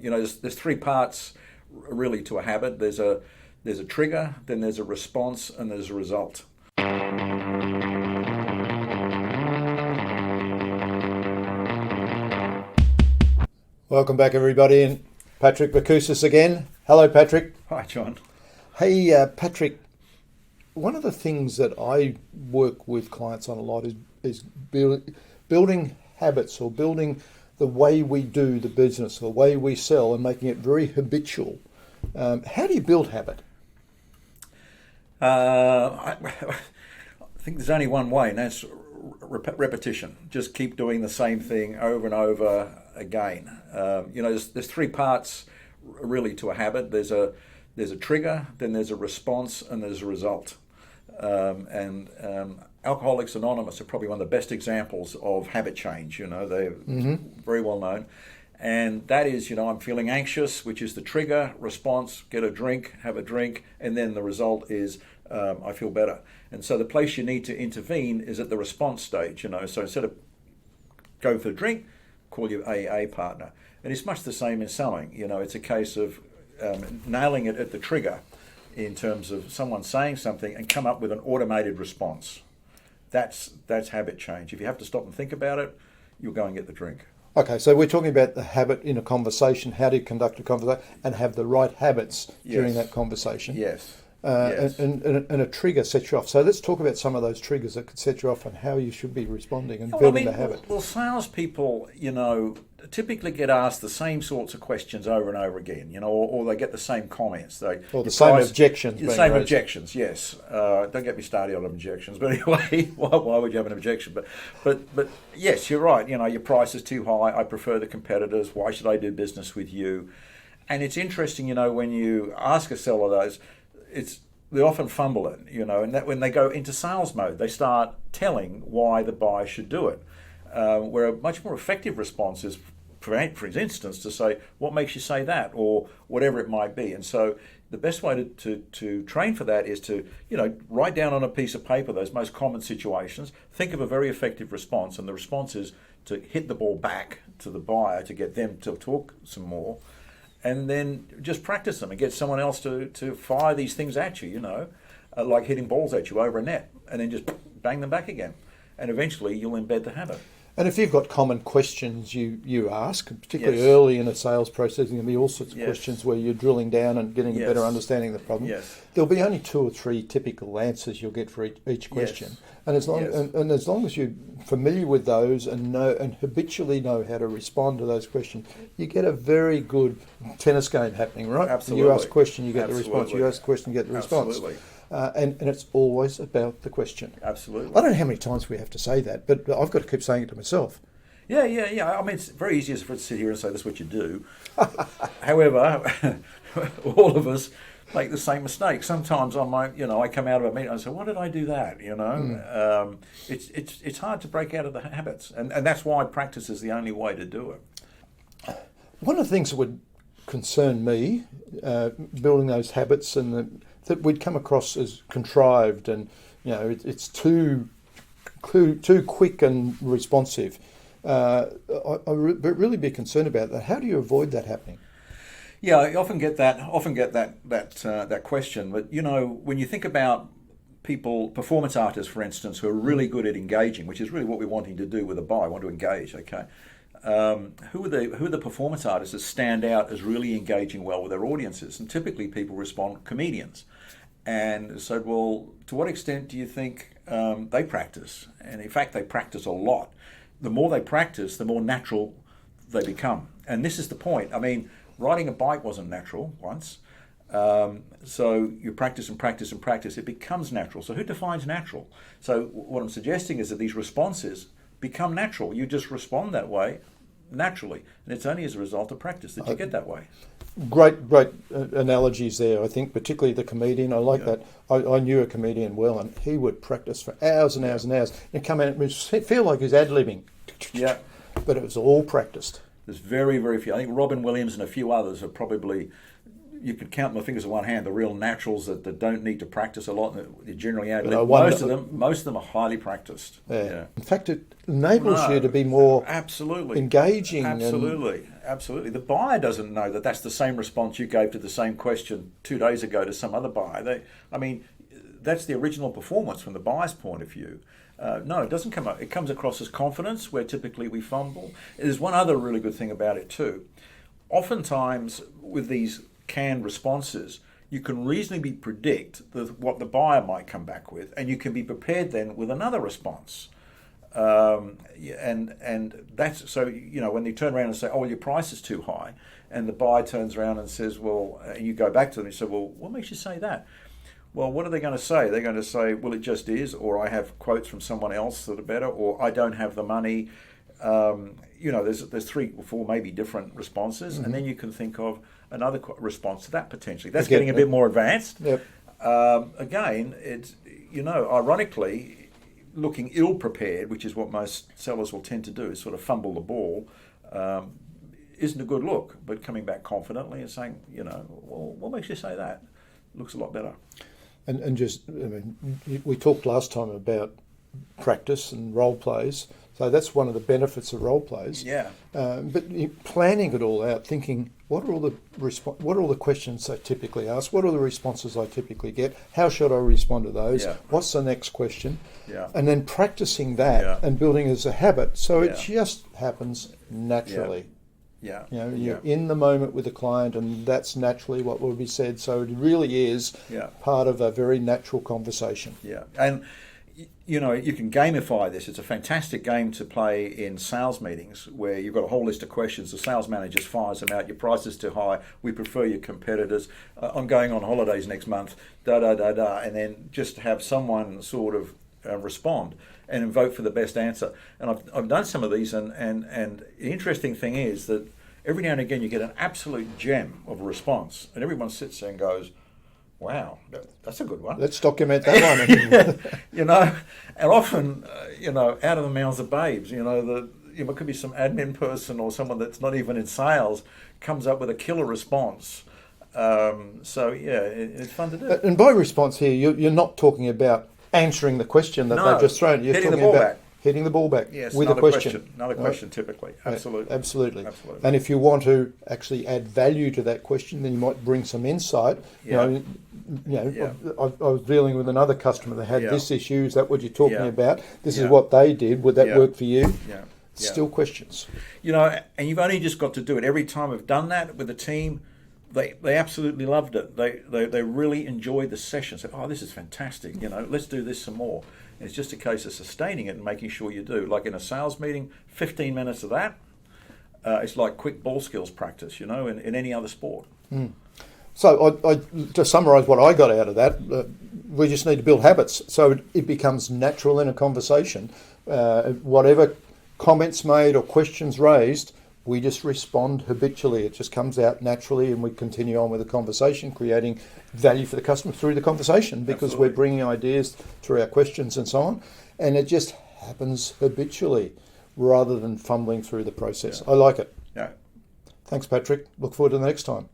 There's three parts really to a habit. There's a trigger, then there's a response, and there's a result. Welcome back, everybody, and Patrick Bakusis again. Hello, Patrick. Hi, John. Hey, Patrick. One of the things that I work with clients on a lot is building habits, or building the way we do the business, the way we sell, and making it very habitual. How do you build habit? I think there's only one way, and that's repetition. Just keep doing the same thing over and over again. There's three parts really to a habit. There's a trigger, then there's a response, and there's a result. Alcoholics Anonymous are probably one of the best examples of habit change. They're very well known. And that is, I'm feeling anxious, which is the trigger. Response, get a drink, have a drink, and then the result is I feel better. And so the place you need to intervene is at the response stage. So instead of going for a drink, call your AA partner. And it's much the same in selling. It's a case of nailing it at the trigger in terms of someone saying something and come up with an automated response. That's habit change. If you have to stop and think about it, you'll go and get the drink. Okay, so we're talking about the habit in a conversation. How do you conduct a conversation and have the right habits during that conversation? Yes. Yes. And a trigger sets you off. So let's talk about some of those triggers that could set you off and how you should be responding and building the habit. Well, salespeople, typically get asked the same sorts of questions over and over again, or they get the same comments. Or the same objections. The same objections, yes. Don't get me started on objections, but anyway, why would you have an objection? But yes, you're right. Your price is too high. I prefer the competitors. Why should I do business with you? And it's interesting, when you ask a seller those, they often fumble it, and that when they go into sales mode, they start telling why the buyer should do it. Where a much more effective response is, for instance, to say, what makes you say that, or whatever it might be. And so the best way to train for that is to, write down on a piece of paper those most common situations, think of a very effective response, and the response is to hit the ball back to the buyer to get them to talk some more. And then just practice them and get someone else to fire these things at you, like hitting balls at you over a net, and then just bang them back again. And eventually you'll embed the habit. And if you've got common questions you ask, particularly early in a sales process, there'll be all sorts of questions where you're drilling down and getting a better understanding of the problem. Yes. There'll be only 2 or 3 typical answers you'll get for each question. Yes. And as long as you're familiar with those and habitually know how to respond to those questions, you get a very good tennis game happening, right? Absolutely. You ask a question, you get the response. You ask a question, you get the response. Absolutely. And it's always about the question. Absolutely. I don't know how many times we have to say that, but I've got to keep saying it to myself. Yeah. I mean, it's very easy for us to sit here and say, this is what you do. However, all of us make the same mistake. Sometimes I come out of a meeting and I say, why did I do that? It's hard to break out of the habits. And that's why practice is the only way to do it. One of the things that would concern me, building those habits, and that we'd come across as contrived, and it's too quick and responsive. I'd really be concerned about that. How do you avoid that happening? Yeah, I often get that question. But when you think about people, performance artists, for instance, who are really good at engaging, which is really what we're wanting to do with a buyer, want to engage. Okay, who are the performance artists that stand out as really engaging well with their audiences? And typically, people respond comedians. And so, well, to what extent do you think they practice? And in fact, they practice a lot. The more they practice, the more natural they become. And this is the point. I mean, riding a bike wasn't natural once. So you practice and practice and practice, it becomes natural. So who defines natural? So what I'm suggesting is that these responses become natural. You just respond that way naturally. And it's only as a result of practice that you get that way. Great analogies there, I think, particularly the comedian. I like that. I knew a comedian well, and he would practice for hours and hours and hours and come out and feel like he's ad-libbing. Yeah. But it was all practiced. There's very, very few. I think Robin Williams and a few others are probably, you could count on the fingers of one hand, the real naturals that don't need to practice a lot. They're generally ad-lib. Most of them are highly practiced. Yeah. In fact, it enables you to be more absolutely engaging. Absolutely. Absolutely. The buyer doesn't know that that's the same response you gave to the same question 2 days ago to some other buyer. That's the original performance from the buyer's point of view. No, it doesn't come up. It comes across as confidence, where typically we fumble. There's one other really good thing about it too. Oftentimes, with these canned responses, you can reasonably predict what the buyer might come back with, and you can be prepared then with another response. And that's so, when they turn around and say, "Oh, well, your price is too high," and the buyer turns around and says, "Well," and you go back to them and you say, "Well, what makes you say that?" Well, what are they going to say? They're going to say, "Well, it just is," or "I have quotes from someone else that are better," or "I don't have the money." There's 3 or 4 maybe different responses, and then you can think of another response to that potentially. That's getting a bit more advanced. Yep. Again, it's ironically, looking ill-prepared, which is what most sellers will tend to do, is sort of fumble the ball, isn't a good look. But coming back confidently and saying, "Well, what makes you say that?" Looks a lot better. And we talked last time about practice and role plays. So that's one of the benefits of role plays. Yeah. But planning it all out, thinking, what are all the questions I typically ask? What are the responses I typically get? How should I respond to those? Yeah. What's the next question? Yeah. And then practicing that and building it as a habit, so it just happens naturally. Yeah. You're in the moment with the client, and that's naturally what will be said. So it really is part of a very natural conversation. Yeah. And you can gamify this. It's a fantastic game to play in sales meetings where you've got a whole list of questions. The sales manager just fires them out. Your price is too high. We prefer your competitors. I'm going on holidays next month. And then just have someone sort of respond and vote for the best answer. And I've done some of these, and the interesting thing is that every now and again you get an absolute gem of a response, and everyone sits there and goes, "Wow, that's a good one. Let's document that one." And often, out of the mouths of babes, it could be some admin person or someone that's not even in sales comes up with a killer response. It's fun to do. And by response here, you're not talking about answering the question that they've just thrown. You're hitting talking the ball about back. Hitting the ball back with a question. Another question, typically. Absolutely. And if you want to actually add value to that question, then you might bring some insight. I was dealing with another customer that had this issue. Is that what you're talking about? This is what they did. Would that work for you? Still questions. And you've only just got to do it. Every time I've done that with a team, they absolutely loved it. They really enjoyed the session. Said, "Oh, this is fantastic. Let's do this some more." And it's just a case of sustaining it and making sure you do. Like in a sales meeting, 15 minutes of that. It's like quick ball skills practice, in any other sport. So I to summarise what I got out of that, we just need to build habits so it becomes natural in a conversation. Whatever comments made or questions raised, we just respond habitually. It just comes out naturally, and we continue on with the conversation, creating value for the customer through the conversation, because we're bringing ideas through our questions and so on. And it just happens habitually rather than fumbling through the process. I like it. Yeah. Thanks, Patrick. Look forward to the next time.